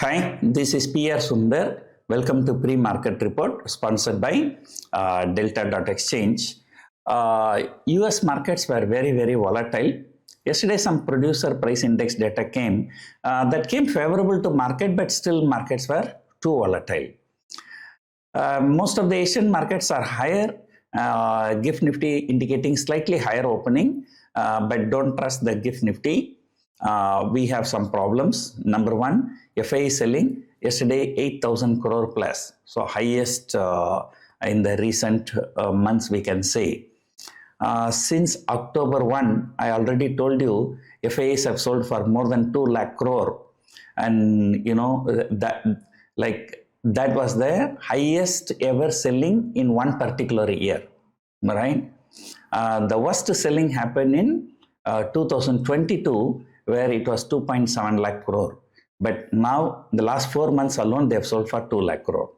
Hi, this is PR Sundar. Welcome to Pre-Market Report sponsored by Delta.Exchange. US markets were very volatile. Yesterday, some producer price index data came that came favorable to market, but still markets were too volatile. Most of the Asian markets are higher. GIFT Nifty indicating slightly higher opening, but don't trust the GIFT Nifty. We have some problems. Number one, FI selling yesterday 8,000 crore plus, so highest in the recent months we can say. Since October 1, I already told you FIs have sold for more than 2 lakh crore, and you know that was the highest ever selling in one particular year, right? The worst selling happened in 2022, where it was 2.7 lakh crore. But now, the last 4 months alone, they have sold for 2 lakh crore.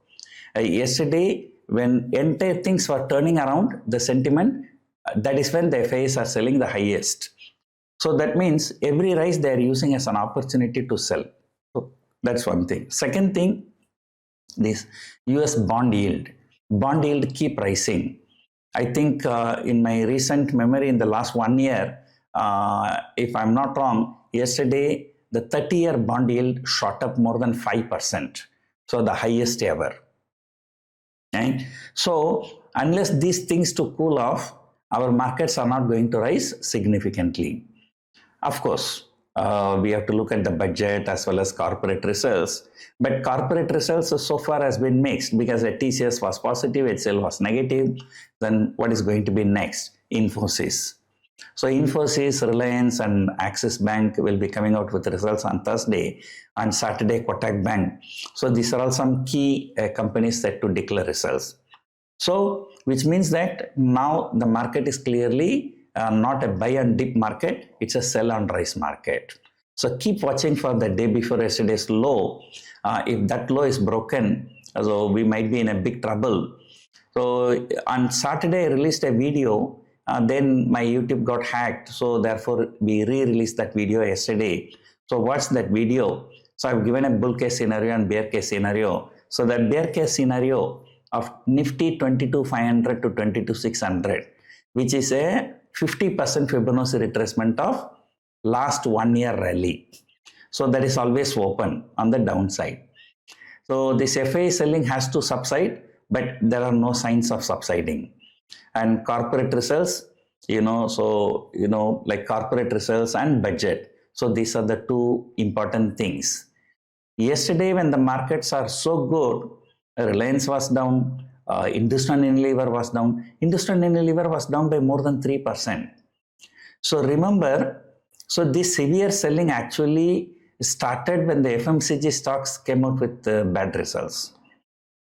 Yesterday, when entire things were turning around, the sentiment, that is when the FIs are selling the highest. So that means every rise they are using as an opportunity to sell. So that's one thing. Second thing, this US bond yield. Bond yield keep rising. I think in my recent memory in the last 1 year, if I'm not wrong, yesterday the 30-year bond yield shot up more than 5%. So the highest ever. Right? So unless these things to cool off, our markets are not going to rise significantly. Of course, we have to look at the budget as well as corporate results. But corporate results so far has been mixed, because the TCS was positive, HCL was negative. Then what is going to be next? Infosys. So Infosys, Reliance and Axis Bank will be coming out with results on Thursday. On Saturday, Kotak Bank. So these are all some key companies set to declare results. So which means that now the market is clearly not a buy and dip market, it's a sell and rise market. So keep watching for the day before yesterday's low. If that low is broken, so we might be in a big trouble. So on Saturday I released a video, then my YouTube got hacked, so therefore we re-released that video yesterday. So what's that video? So I've given a bull case scenario and bear case scenario. So that bear case scenario of Nifty 22,500 to 22,600, which is a 50% Fibonacci retracement of last 1 year rally. So that is always open on the downside. So this FA selling has to subside, but there are no signs of subsiding. And corporate results, like corporate results and budget. So these are the two important things. Yesterday, when the markets are so good, Reliance was down, Hindustan Unilever was down. Hindustan Unilever was down by more than 3%. So remember, so this severe selling actually started when the FMCG stocks came out with bad results.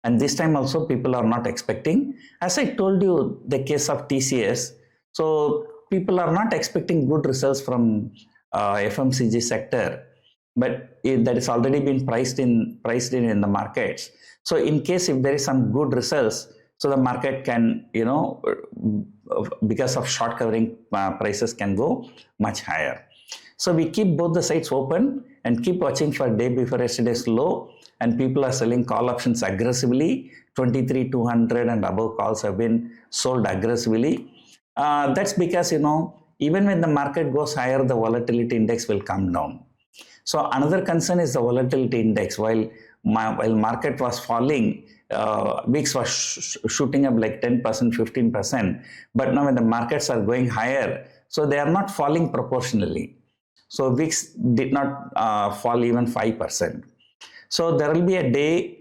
And this time also people are not expecting. As I told you, the case of TCS, so people are not expecting good results from FMCG sector, but that is already been priced in the markets. So in case if there is some good results, so the market can, because of short covering, prices can go much higher. So we keep both the sides open and keep watching for day before yesterday's low. And people are selling call options aggressively. 23,200 and above calls have been sold aggressively. That's because, even when the market goes higher, the volatility index will come down. So another concern is the volatility index. While market was falling, VIX was shooting up like 10%, 15%. But now when the markets are going higher, so they are not falling proportionally. So VIX did not fall even 5%. So there will be a day,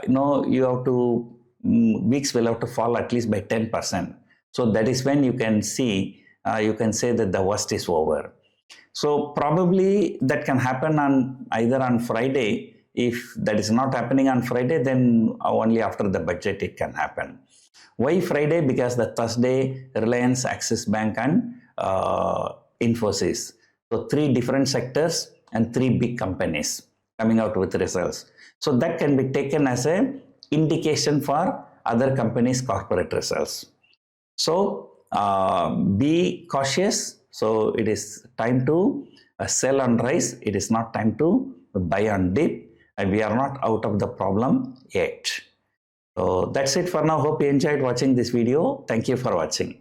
you have to, VIX will have to fall at least by 10%. So that is when you can see, you can say that the worst is over. So probably that can happen either on Friday. If that is not happening on Friday, then only after the budget it can happen. Why Friday? Because the Thursday, Reliance, Axis Bank and Infosys. So 3 different sectors and 3 big companies coming out with results. So that can be taken as an indication for other companies' corporate results. So be cautious. So it is time to sell and rise. It is not time to buy and dip. and we are not out of the problem yet. So that's it for now. Hope you enjoyed watching this video. Thank you for watching.